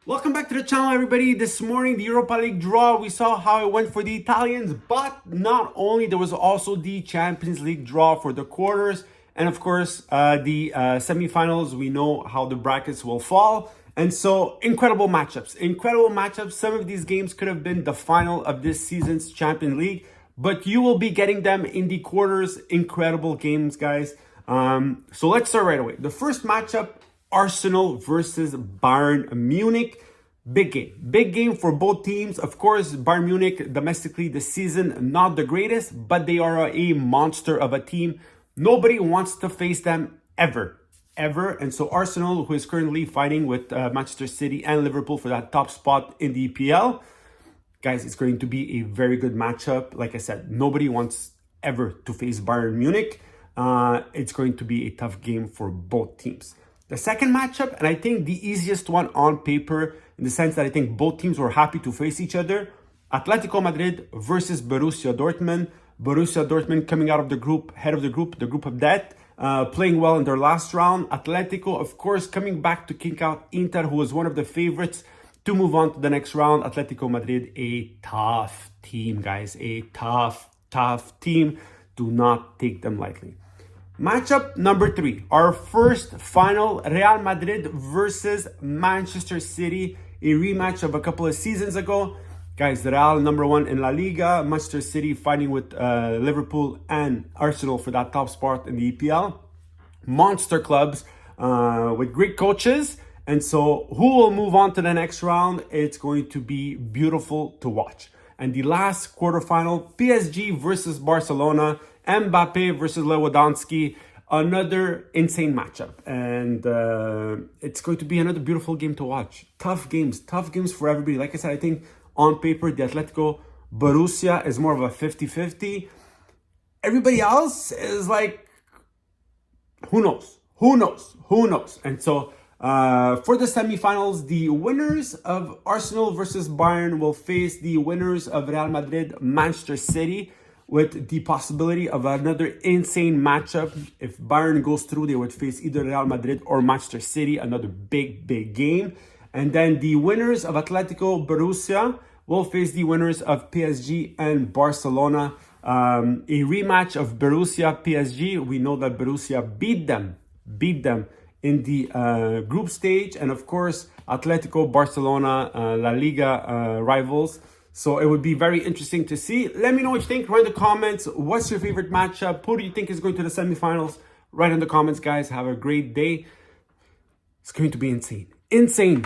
Welcome back to the channel, everybody. This morning, the Europa League draw, we saw how it went for the Italians, but not only, there was also the Champions League draw for the quarters, and of course, the semifinals. We know how the brackets will fall, and so incredible matchups. Some of these games could have been the final of this season's Champions League, but you will be getting them in the quarters. Incredible games, guys. So let's start right away. The first matchup, Arsenal versus Bayern Munich. Big game for both teams. Of course, Bayern Munich domestically this season, not the greatest, but they are a monster of a team. Nobody wants to face them ever. And so Arsenal, who is currently fighting with Manchester City and Liverpool for that top spot in the EPL, guys, it's going to be a very good matchup. Like I said, nobody wants ever to face Bayern Munich. It's going to be a tough game for both teams. The second matchup, and I think the easiest one on paper, in the sense that I think both teams were happy to face each other, Atletico Madrid versus Borussia Dortmund. Borussia Dortmund coming out of the group, head of the group of death, playing well in their last round. Atletico, of course, coming back to kick out Inter, who was one of the favorites to move on to the next round. Atletico Madrid, a tough team, guys, a tough team. Do not take them lightly. Matchup number 3, our first final, Real Madrid versus Manchester City, a rematch of a couple of seasons ago. Guys, Real #1 in La Liga, Manchester City fighting with Liverpool and Arsenal for that top spot in the EPL. Monster clubs with great coaches. And so who will move on to the next round? It's going to be beautiful to watch. And the last quarterfinal, PSG versus Barcelona, Mbappe versus Lewandowski, another insane matchup. And it's going to be another beautiful game to watch. Tough games for everybody. Like I said, I think on paper, the Atletico Borussia is more of a 50-50. Everybody else is like, who knows? And so for the semifinals, the winners of Arsenal versus Bayern will face the winners of Real Madrid, Manchester City, with the possibility of another insane matchup. If Bayern goes through, they would face either Real Madrid or Manchester City, another big game. And then the winners of Atletico Borussia will face the winners of PSG and Barcelona. A rematch of Borussia PSG. We know that Borussia beat them in the group stage, and of course Atletico, Barcelona, La Liga rivals. So it would be very interesting to see. Let me know what you think. Write in the comments. What's your favorite matchup? Who do you think is going to the semifinals? Write in the comments, guys. Have a great day. It's going to be insane.